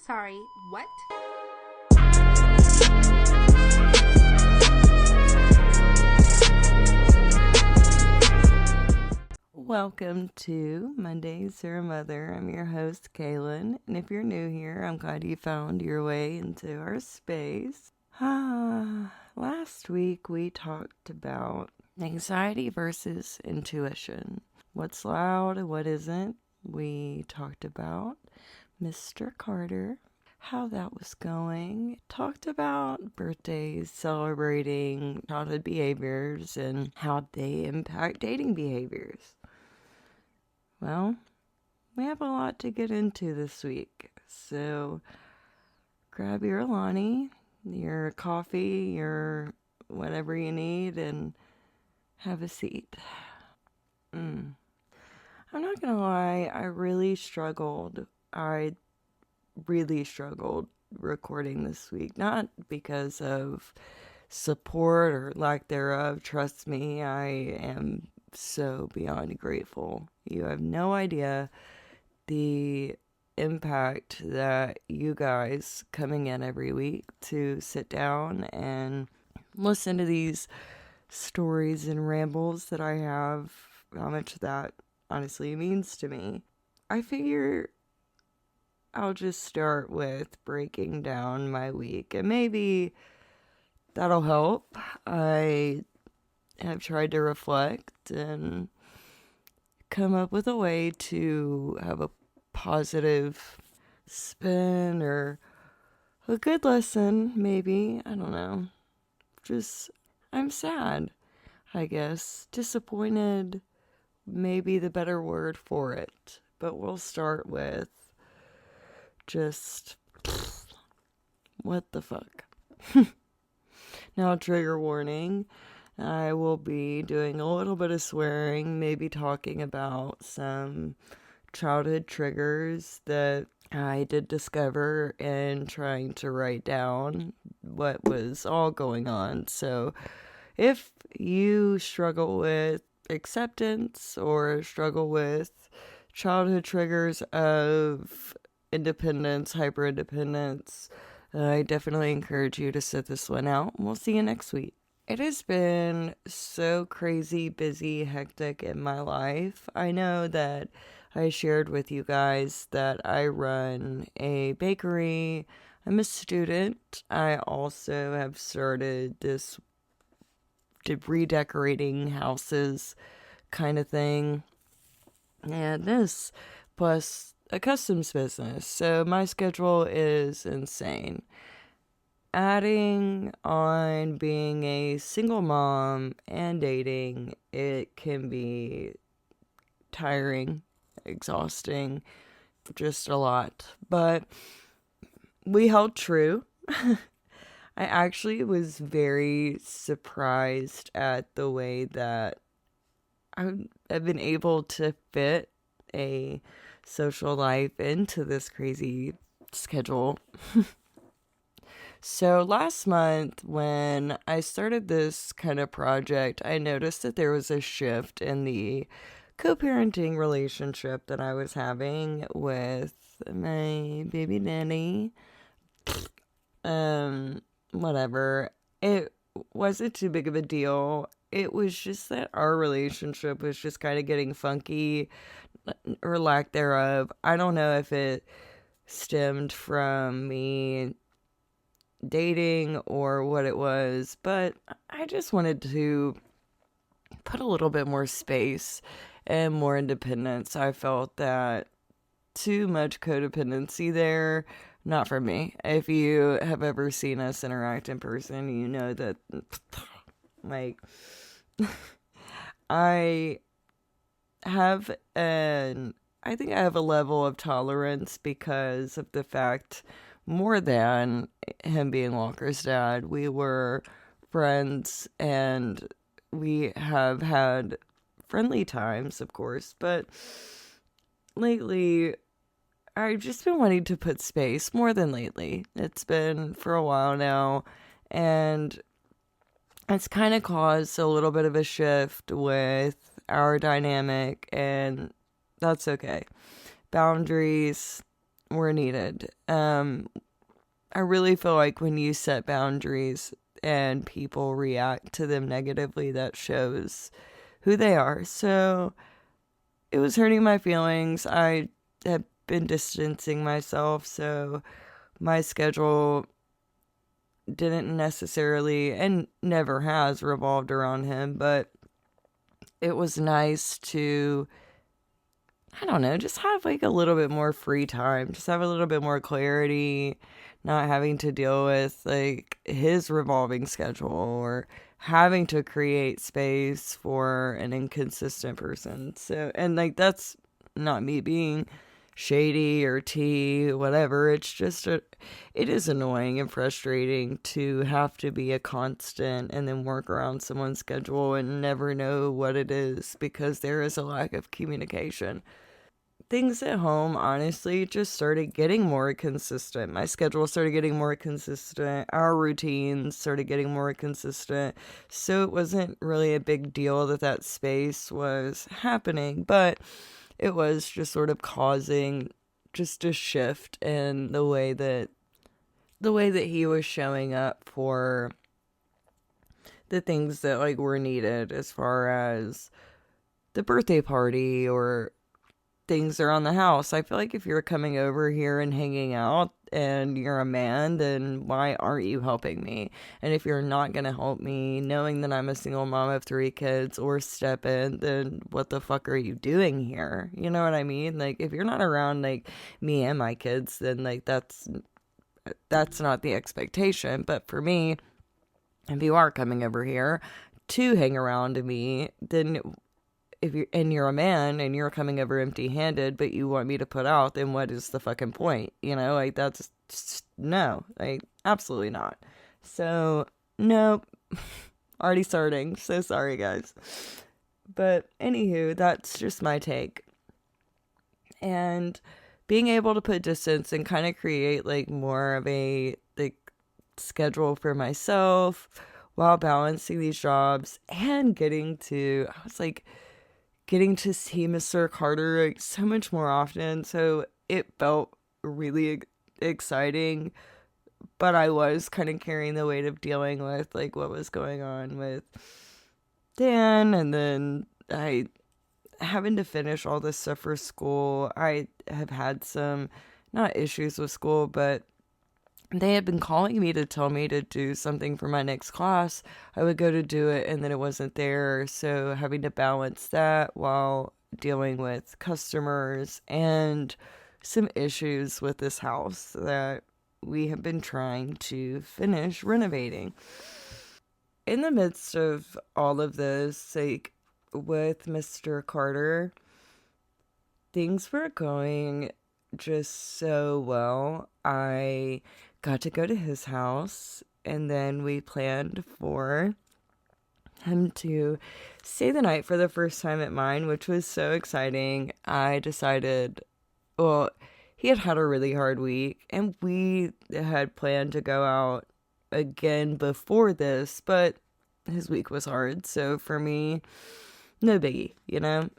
sorry, what? Welcome to Mondays or Mother. I'm your host, Kaylin, and if you're new here, I'm glad you found your way into our space. Last week we talked about anxiety versus intuition. What's loud and what isn't. We talked about Mr. Carter, how that was going. Talked about birthdays, celebrating childhood behaviors, and how they impact dating behaviors. Well, we have a lot to get into this week, so grab your Alani, your coffee, your whatever you need, and have a seat. I'm not gonna lie, I really struggled recording this week. Not because of support or lack thereof. Trust me, I am so beyond grateful. You have no idea the impact that you guys coming in every week to sit down and listen to these stories and rambles that I have, how much that honestly means to me. I figure I'll just start with breaking down my week, and maybe that'll help. I have tried to reflect and come up with a way to have a positive spin or a good lesson, maybe. I don't know. I'm sad, I guess. Disappointed, maybe the better word for it. But we'll start with just, what the fuck? Now, trigger warning. I will be doing a little bit of swearing, maybe talking about some childhood triggers that I did discover in trying to write down what was all going on. So if you struggle with acceptance or struggle with childhood triggers of independence, hyper-independence, I definitely encourage you to sit this one out. We'll see you next week. It has been so crazy, busy, hectic in my life. I know that I shared with you guys that I run a bakery. I'm a student. I also have started this redecorating houses kind of thing. And this plus a customs business. So my schedule is insane. Adding on being a single mom and dating, it can be tiring, exhausting, just a lot. But we held true. I actually was very surprised at the way that I've been able to fit a social life into this crazy schedule. So last month when I started this kind of project, I noticed that there was a shift in the co-parenting relationship that I was having with my baby nanny. Whatever. It wasn't too big of a deal. It was just that our relationship was just kind of getting funky, or lack thereof. I don't know if it stemmed from me dating or what it was, but I just wanted to put a little bit more space and more independence. I felt that too much codependency there, not for me. If you have ever seen us interact in person, you know that like I think I have a level of tolerance because of the fact, more than him being Walker's dad, we were friends and we have had friendly times, of course, but lately I've just been wanting to put space. More than lately, it's been for a while now, and it's kind of caused a little bit of a shift with our dynamic, and that's okay. Boundaries were needed. I really feel like when you set boundaries and people react to them negatively, that shows who they are. So it was hurting my feelings. I had been distancing myself, so my schedule didn't necessarily and never has revolved around him, but it was nice to, I don't know, just have like a little bit more free time, just have a little bit more clarity, not having to deal with like his revolving schedule or having to create space for an inconsistent person. So, and like that's not me being shady or tea, whatever. It's just it is annoying and frustrating to have to be a constant and then work around someone's schedule and never know what it is because there is a lack of communication. Things at home, honestly, just started getting more consistent. My schedule started getting more consistent. Our routines started getting more consistent. So it wasn't really a big deal that that space was happening, but it was just sort of causing just a shift in the way that he was showing up for the things that like were needed as far as the birthday party or things around the house. I feel like if you're coming over here and hanging out and you're a man, then why aren't you helping me? And if you're not going to help me, knowing that I'm a single mom of 3 kids or step in, then what the fuck are you doing here? You know what I mean? Like, if you're not around, like, me and my kids, then, like, that's not the expectation. But for me, if you are coming over here to hang around me, then if you're a man and you're coming over empty-handed, but you want me to put out, then what is the fucking point? You know, like that's just, no, like absolutely not. So nope, already starting. So sorry, guys. But anywho, that's just my take. And being able to put distance and kind of create like more of a like schedule for myself while balancing these jobs and I was like getting to see Mr. Carter like so much more often. So it felt really exciting, but I was kind of carrying the weight of dealing with like what was going on with Dan, and then I having to finish all this stuff for school. I have had some not issues with school, but they had been calling me to tell me to do something for my next class. I would go to do it and then it wasn't there. So having to balance that while dealing with customers and some issues with this house that we have been trying to finish renovating. In the midst of all of this, like with Mr. Carter, things were going just so well. I got to go to his house, and then we planned for him to stay the night for the first time at mine, which was so exciting. I decided, well, he had had a really hard week, and we had planned to go out again before this, but his week was hard, so for me, no biggie, you know?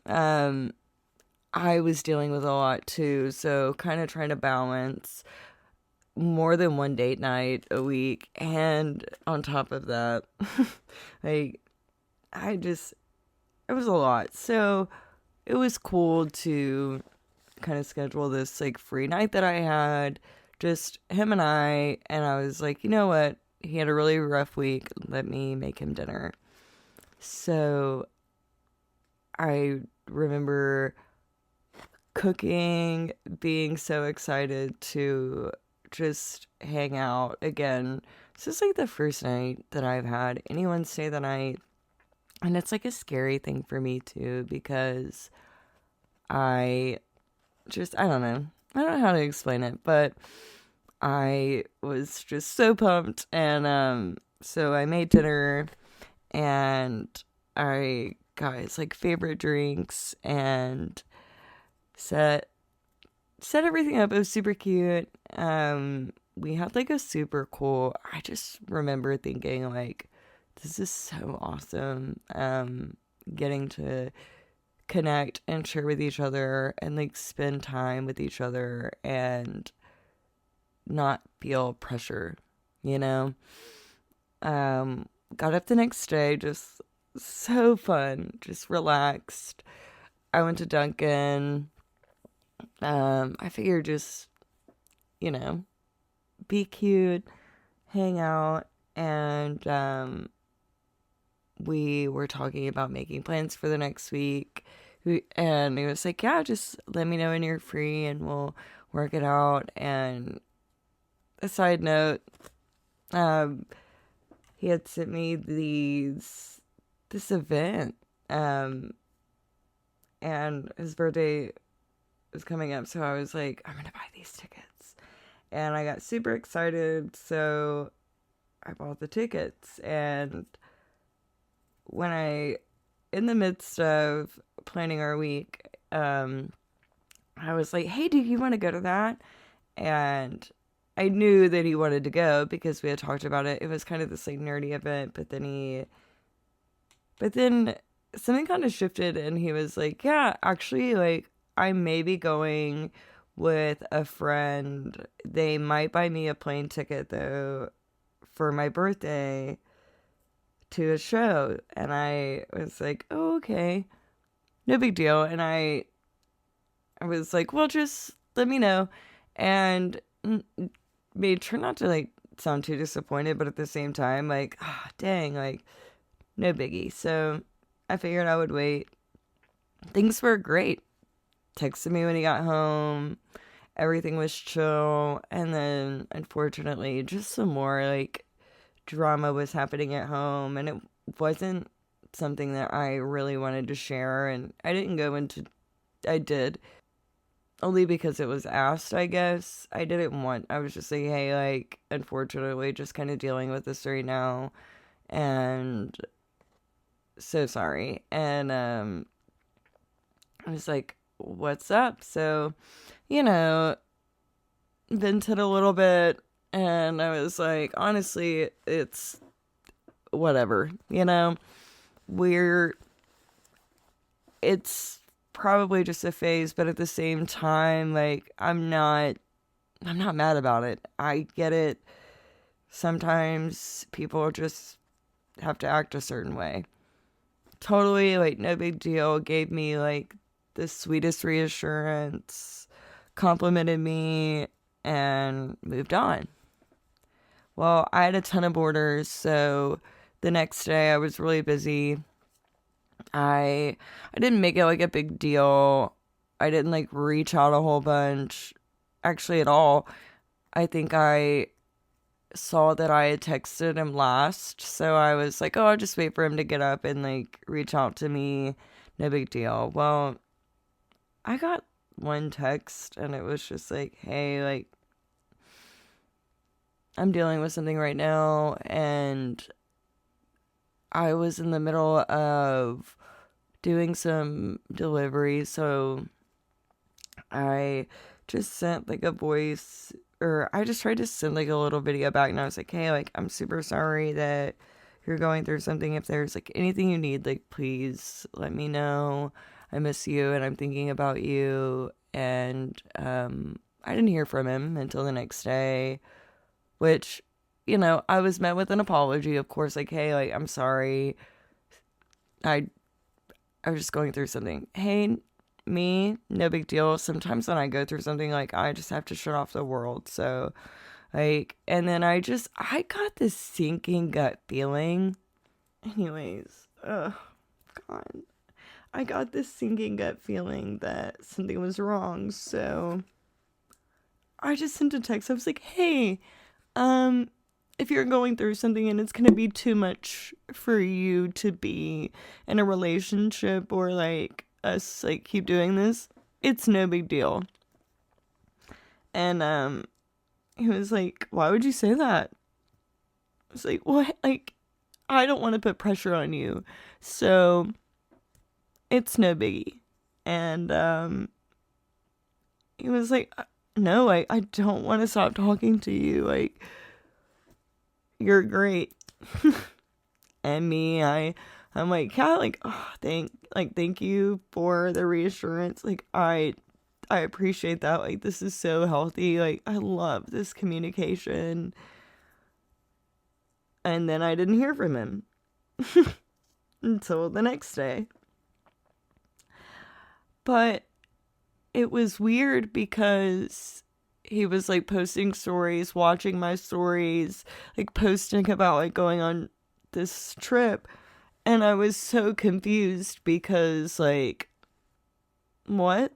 I was dealing with a lot too, so kind of trying to balance more than one date night a week, and on top of that, like, it was a lot. So it was cool to kind of schedule this like free night that I had, just him and I was like, you know what? He had a really rough week. Let me make him dinner. So I remember cooking, being so excited to just hang out again. This is like the first night that I've had anyone stay the night. And it's like a scary thing for me too, because I I don't know. I don't know how to explain it, but I was just so pumped. And so I made dinner and I got his like favorite drinks and set everything up. It was super cute. We had like a super cool, I just remember thinking like, this is so awesome. Getting to connect and share with each other and like spend time with each other and not feel pressure, you know? Got up the next day, just so fun, just relaxed. I went to Dunkin'. I figured just, you know, be cute, hang out, and we were talking about making plans for the next week. And he was like, yeah, just let me know when you're free and we'll work it out. And a side note, he had sent me this event, and his birthday was coming up, so I was like, I'm gonna buy these tickets. And I got super excited, so I bought the tickets. And in the midst of planning our week, I was like, hey, do you want to go to that? And I knew that he wanted to go because we had talked about it. It was kind of this like nerdy event, but then something kind of shifted and he was like, yeah, actually, like, I may be going with a friend. They might buy me a plane ticket though for my birthday to a show. And I was like, oh, okay, no big deal. And I was like, well, just let me know. And made sure not to like sound too disappointed, but at the same time, like, dang, like, no biggie. So I figured I would wait. Things were great. Texted me when he got home. Everything was chill. And then, unfortunately, just some more like drama was happening at home. And it wasn't something that I really wanted to share. And I did. Only because it was asked, I guess. I was just like, hey, like, unfortunately, just kind of dealing with this right now. And so sorry. And I was like, what's up? So, vented a little bit. And I was like, honestly, it's whatever, it's probably just a phase, but at the same time, like, I'm not mad about it. I get it. Sometimes people just have to act a certain way. Totally, like, no big deal. Gave me like the sweetest reassurance, complimented me, and moved on. Well, I had a ton of orders, so the next day I was really busy. I didn't make it like a big deal. I didn't like reach out a whole bunch, actually, at all. I think I saw that I had texted him last, so I was like, oh, I'll just wait for him to get up and like reach out to me. No big deal. Well, I got one text and it was just like, hey, like, I'm dealing with something right now, and I was in the middle of doing some deliveries, so I just sent like a voice, or I just tried to send like a little video back, and I was like, hey, like, I'm super sorry that you're going through something. If there's like anything you need, like, please let me know. I miss you and I'm thinking about you. And I didn't hear from him until the next day, which, I was met with an apology, of course, like, hey, like, I'm sorry. I was just going through something. Hey, me, no big deal. Sometimes when I go through something, like, I just have to shut off the world. So, like, and then I got this sinking gut feeling. Anyways, God. I got this sinking gut feeling that something was wrong. So, I just sent a text. I was like, hey, if you're going through something and it's gonna be too much for you to be in a relationship, or like us like keep doing this, it's no big deal. And he was like, why would you say that? I was like, what? Like, I don't want to put pressure on you, so it's no biggie. And he was like, no, I don't want to stop talking to you, like, you're great. And me, I I'm like, yeah, like, oh, thank you for the reassurance. Like, I appreciate that. Like, this is so healthy. Like, I love this communication. And then I didn't hear from him until the next day. But it was weird because he was like posting stories, watching my stories, like posting about like going on this trip. And I was so confused because, like, what?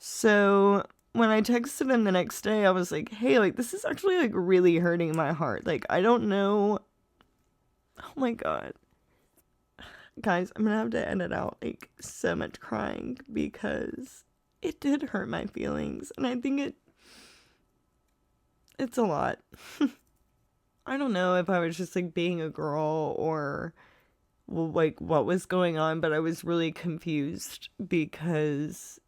So when I texted him the next day, I was like, hey, like, this is actually like really hurting my heart. Like, I don't know. Oh my God. Guys, I'm gonna have to edit out like so much crying because it did hurt my feelings. And I think it's a lot. I don't know if I was just like being a girl or like what was going on, but I was really confused because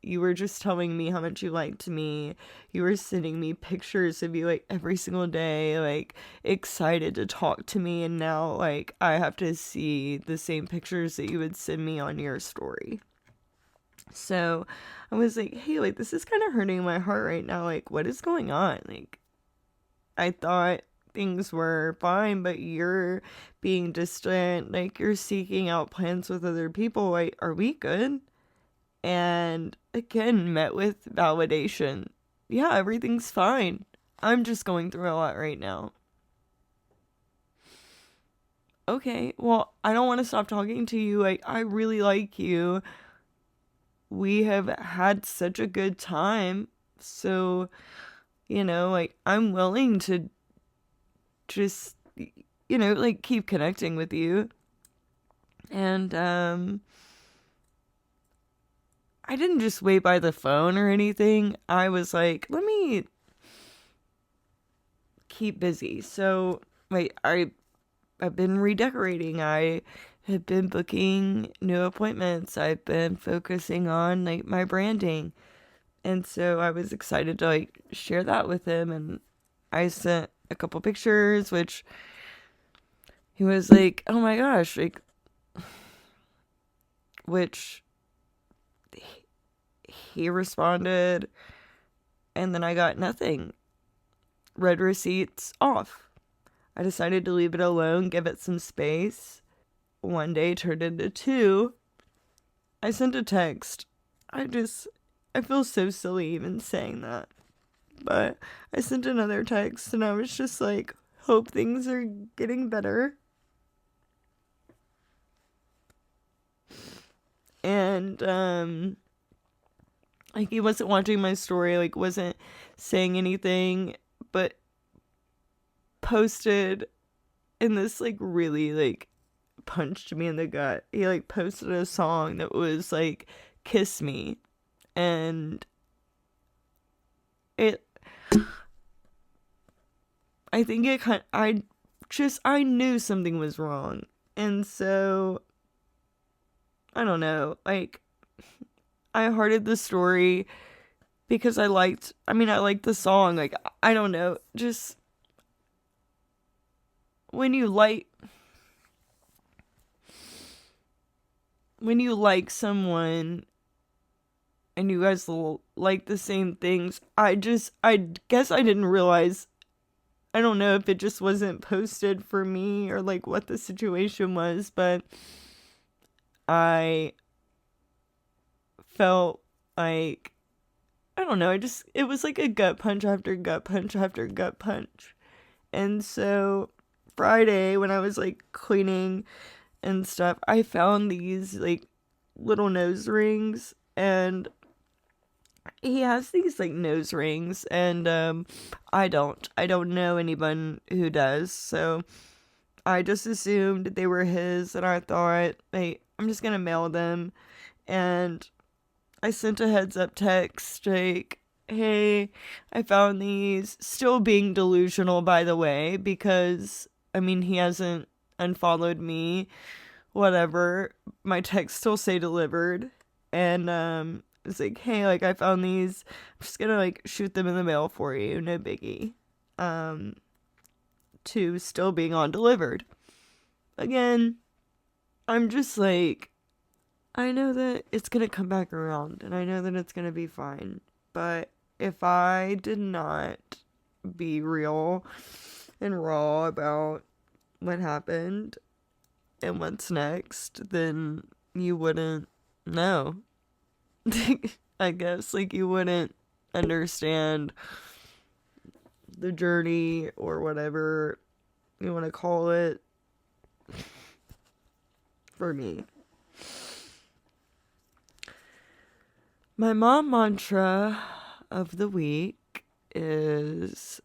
you were just telling me how much you liked me. You were sending me pictures of you like every single day, like excited to talk to me, and now like I have to see the same pictures that you would send me on your story. So I was like, hey, like this is kind of hurting my heart right now. Like, what is going on? Like, I thought things were fine, but you're being distant, like you're seeking out plans with other people. Like, are we good? And again, met with validation. Yeah, everything's fine. I'm just going through a lot right now. Okay, well, I don't want to stop talking to you. Like, I really like you. We have had such a good time. So, like, I'm willing to just, like, keep connecting with you. And, I didn't just wait by the phone or anything. I was like, let me keep busy. So, wait, I've been redecorating. I have been booking new appointments. I've been focusing on like my branding. And so I was excited to like share that with him, and I sent a couple pictures, which he was like, "Oh my gosh," like, which he responded, and then I got nothing. Red receipts off. I decided to leave it alone, give it some space. One day turned into two. I sent a text. I feel so silly even saying that. But I sent another text and I was just like, hope things are getting better. And, like, he wasn't watching my story, like, wasn't saying anything, but posted, and this, like, really, like, punched me in the gut. He, like, posted a song that was, like, Kiss Me. And it, I think it kind of, I knew something was wrong. And so, I don't know, like, I hearted the story because I liked the song. Like, I don't know, just when you like someone and you guys like the same things, I guess I didn't realize, I don't know if it just wasn't posted for me or like what the situation was, but I felt like, I don't know, it was like a gut punch after gut punch after gut punch. And so Friday, when I was like cleaning and stuff, I found these like little nose rings, and he has these like nose rings, and I don't know anyone who does, so I just assumed they were his, and I thought, hey, I'm just gonna mail them. And I sent a heads up text like, hey, I found these, still being delusional, by the way, because I mean, he hasn't unfollowed me, whatever. My texts still say delivered. And it's like, hey, like, I found these. I'm just gonna like shoot them in the mail for you, no biggie. To still being on delivered. Again, I'm just like, I know that it's gonna come back around and I know that it's gonna be fine. But if I did not be real and raw about what happened and what's next, then you wouldn't know. I guess, like, you wouldn't understand the journey or whatever you want to call it for me. My mom mantra of the week is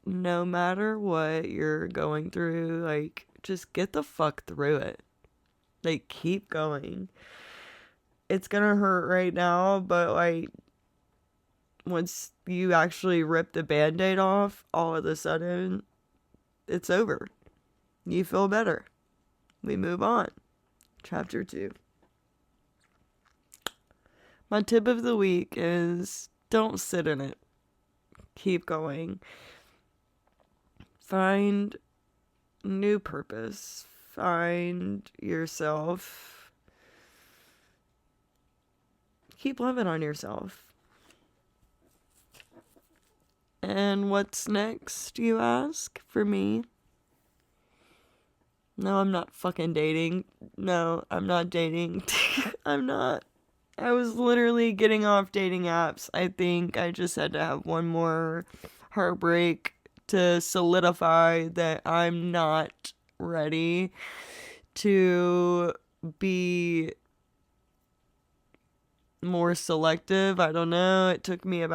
no matter what you're going through, like, just get the fuck through it. Like, keep going. It's gonna hurt right now, but, like, once you actually rip the band-aid off, all of a sudden, it's over. You feel better. We move on. Chapter 2. My tip of the week is don't sit in it. Keep going. Find new purpose. Find yourself. Keep loving on yourself. And what's next, you ask? For me? No, I'm not fucking dating. No, I'm not dating. I'm not. I was literally getting off dating apps. I think I just had to have one more heartbreak to solidify that I'm not ready to be more selective. I don't know. It took me a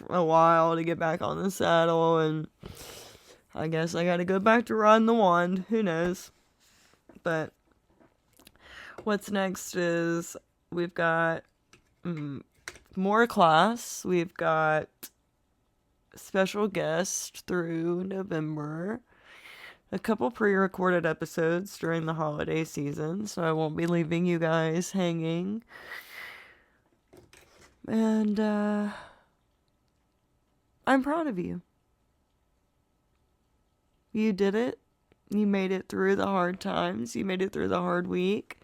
while to get back on the saddle, and I guess I gotta go back to riding the wand. Who knows? But what's next is we've got more class. We've got special guest through November. A couple pre-recorded episodes during the holiday season, so I won't be leaving you guys hanging. And I'm proud of you. You did it. You made it through the hard times. You made it through the hard week.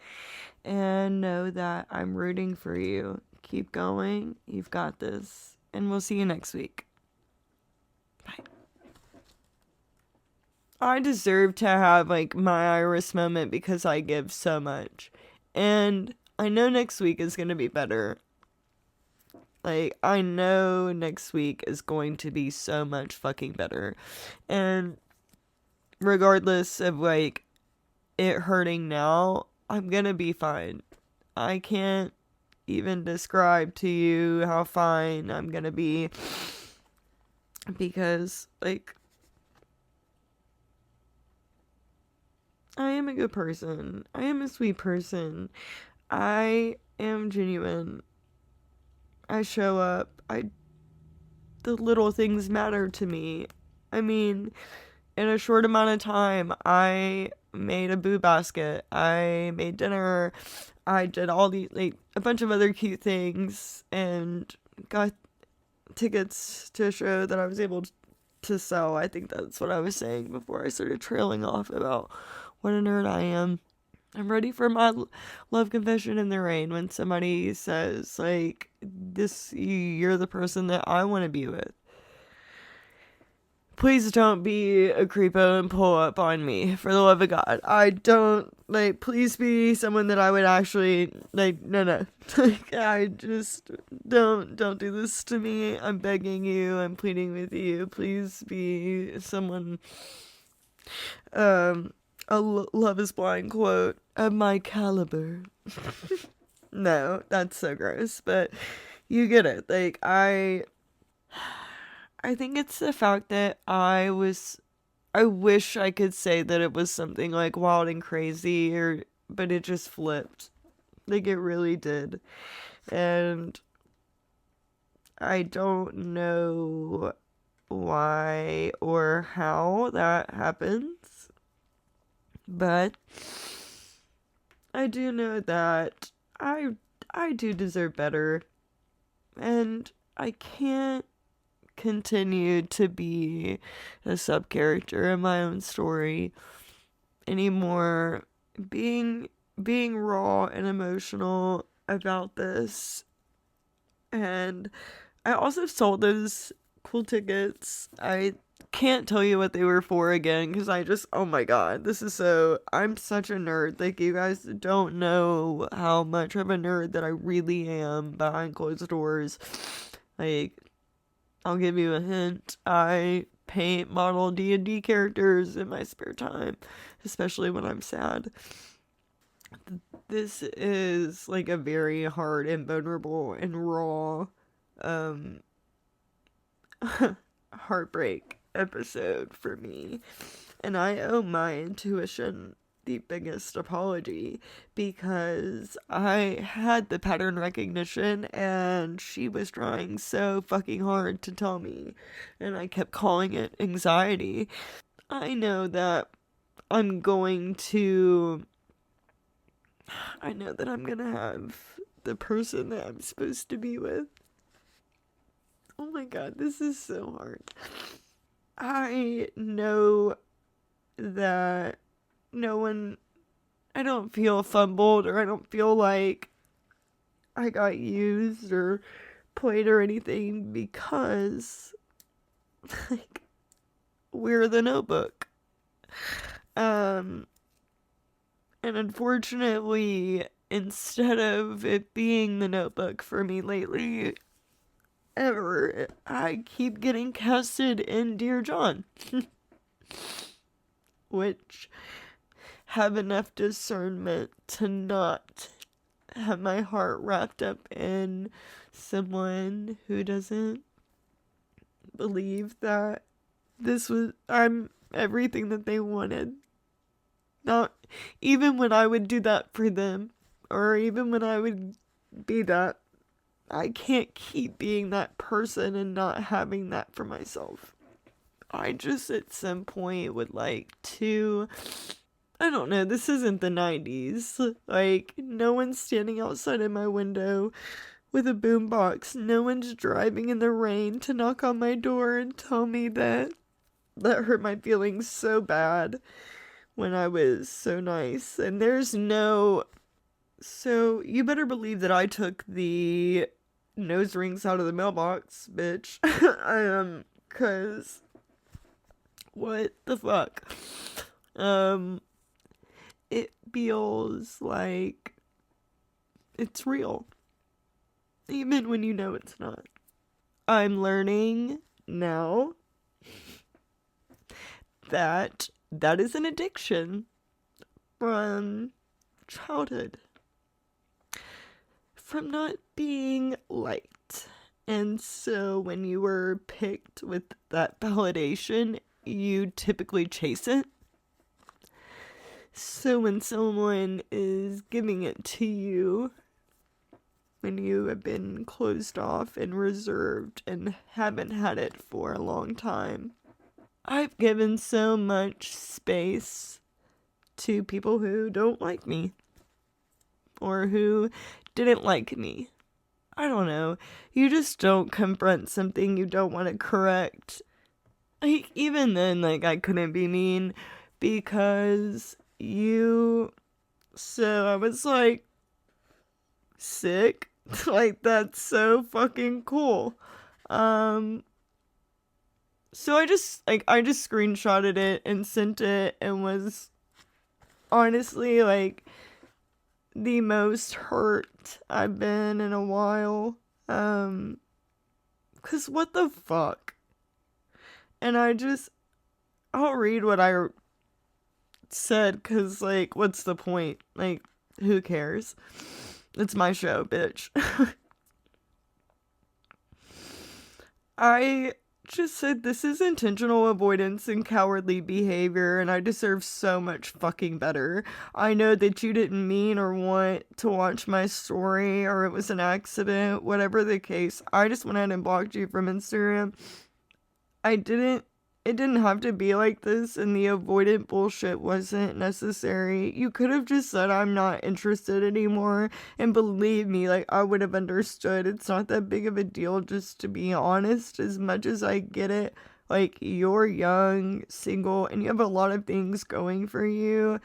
And know that I'm rooting for you. Keep going. You've got this. And we'll see you next week. Bye. I deserve to have, like, my Iris moment because I give so much. And I know next week is going to be better. Like, I know next week is going to be so much fucking better. And regardless of, like, it hurting now, I'm gonna be fine. I can't even describe to you how fine I'm gonna be. Because, like, I am a good person. I am a sweet person. I am genuine. I show up. The little things matter to me. I mean, in a short amount of time, I made a boo basket. I made dinner. I did all these, like, a bunch of other cute things and got tickets to a show that I was able to sell. I think that's what I was saying before I started trailing off about what a nerd I am. I'm ready for my love confession in the rain when somebody says, like, you're the person that I want to be with. Please don't be a creepo and pull up on me, for the love of God. I don't, like, please be someone that I would actually, like, no. Like, I just, don't do this to me. I'm begging you, I'm pleading with you. Please be someone, a Love is Blind quote, of my caliber. No, that's so gross, but you get it. Like, I think it's the fact that I wish I could say that it was something like wild and crazy, but it just flipped. Like, it really did. And I don't know why or how that happens, but I do know that I do deserve better, and I can't continue to be a sub-character in my own story. anymore being raw and emotional about this. And I also sold those cool tickets. I can't tell you what they were for again because oh my god, I'm such a nerd. Like, you guys don't know how much of a nerd that I really am behind closed doors. Like, I'll give you a hint. I paint model D&D characters in my spare time, especially when I'm sad. This is like a very hard and vulnerable and raw heartbreak episode for me, and I owe my intuition the biggest apology because I had the pattern recognition and she was trying so fucking hard to tell me, and I kept calling it anxiety. I know that I'm going to have the person that I'm supposed to be with. Oh my god, this is so hard. I know that I don't feel fumbled, or I don't feel like I got used or played or anything, because, like, we're the Notebook. And unfortunately, instead of it being the Notebook for me lately, I keep getting casted in Dear John. Which have enough discernment to not have my heart wrapped up in someone who doesn't believe that I'm everything that they wanted. Not even when I would do that for them, or even when I would be that. I can't keep being that person and not having that for myself. I just at some point would like to, I don't know, this isn't the 90s. Like, no one's standing outside of my window with a boombox. No one's driving in the rain to knock on my door and tell me that hurt my feelings so bad when I was so nice. And so you better believe that I took the nose rings out of the mailbox, bitch. Cause what the fuck? It feels like it's real, even when you know it's not. I'm learning now that is an addiction from childhood, from not being liked. And so when you were picked with that validation, you typically chase it. So when someone is giving it to you, when you have been closed off and reserved and haven't had it for a long time, I've given so much space to people who don't like me, or who didn't like me. I don't know. You just don't confront something you don't want to correct. Like, even then, like, I couldn't be mean because so I was like, sick. Like, that's so fucking cool. So I just screenshotted it and sent it, and was honestly like the most hurt I've been in a while. 'Cause what the fuck? And I'll read what I said, 'cause, like, what's the point? Like, who cares? It's my show, bitch. I just said, this is intentional avoidance and cowardly behavior, and I deserve so much fucking better. I know that you didn't mean or want to watch my story, or it was an accident, whatever the case. I just went ahead and blocked you from Instagram. It didn't have to be like this, and the avoidant bullshit wasn't necessary. You could have just said, I'm not interested anymore, and believe me, like, I would have understood. It's not that big of a deal, just to be honest, as much as I get it. Like, you're young, single, and you have a lot of things going for you.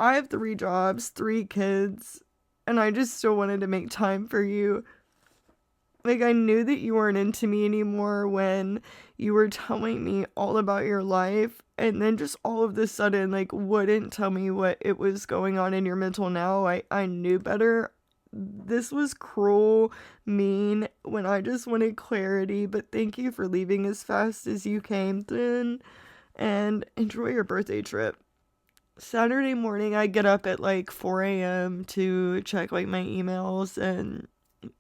I have 3 jobs, 3 kids, and I just still wanted to make time for you. Like, I knew that you weren't into me anymore when you were telling me all about your life, and then just all of the sudden, like, wouldn't tell me what it was going on in your mental now. I knew better. This was cruel, mean, when I just wanted clarity, but thank you for leaving as fast as you came then, and enjoy your birthday trip. Saturday morning, I get up at like 4 a.m. to check like my emails and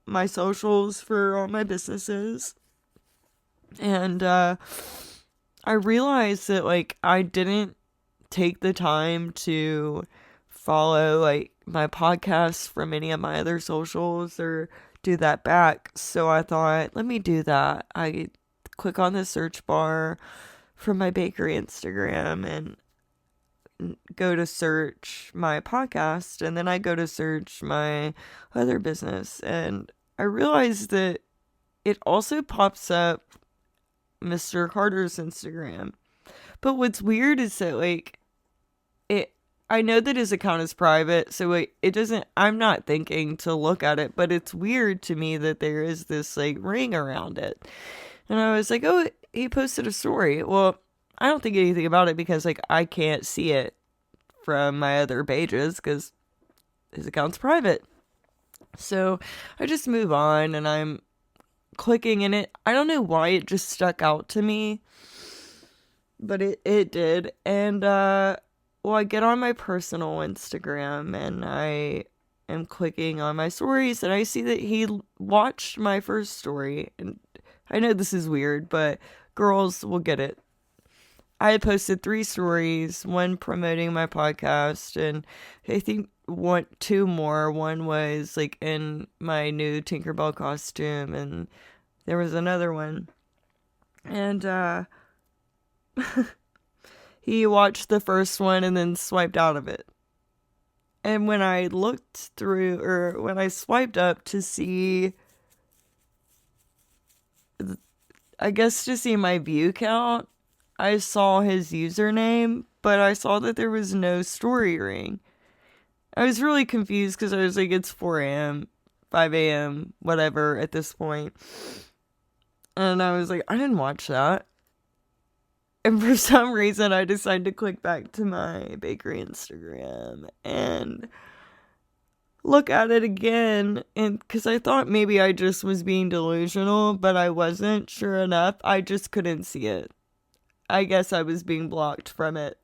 my socials for all my businesses. And I realized that like I didn't take the time to follow like my podcasts from any of my other socials or do that back. So I thought, let me do that. I click on the search bar from my bakery Instagram and go to search my podcast, and then I go to search my other business, and I realized that it also pops up Mr. Carter's Instagram. But what's weird is that like I know that his account is private, so it doesn't, I'm not thinking to look at it, but it's weird to me that there is this like ring around it. And I was like, oh, he posted a story. Well, I don't think anything about it because like I can't see it from my other pages because his account's private. So I just move on and I'm clicking in it. I don't know why it just stuck out to me, but it did. And well, I get on my personal Instagram and I am clicking on my stories and I see that he watched my first story. And I know this is weird, but girls will get it. I had posted 3 stories, one promoting my podcast, and I think 2 more. One was like in my new Tinkerbell costume, and there was another one. And he watched the first one and then swiped out of it. And when I looked through, or when I swiped up to see, I guess to see my view count, I saw his username, but I saw that there was no story ring. I was really confused because I was like, it's 4 a.m., 5 a.m., whatever at this point. And I was like, I didn't watch that. And for some reason, I decided to click back to my bakery Instagram and look at it again. And because I thought maybe I just was being delusional, but I wasn't. Sure enough, I just couldn't see it. I guess I was being blocked from it.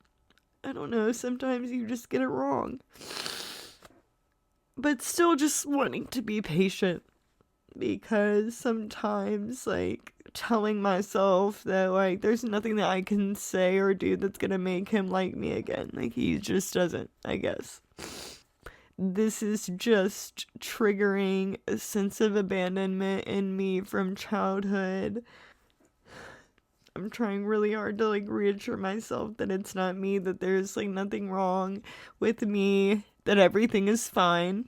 I don't know, sometimes you just get it wrong. But still just wanting to be patient. Because sometimes, like, telling myself that, like, there's nothing that I can say or do that's gonna make him like me again. Like, he just doesn't, I guess. This is just triggering a sense of abandonment in me from childhood. I'm trying really hard to like reassure myself that it's not me, that there's like nothing wrong with me, that everything is fine.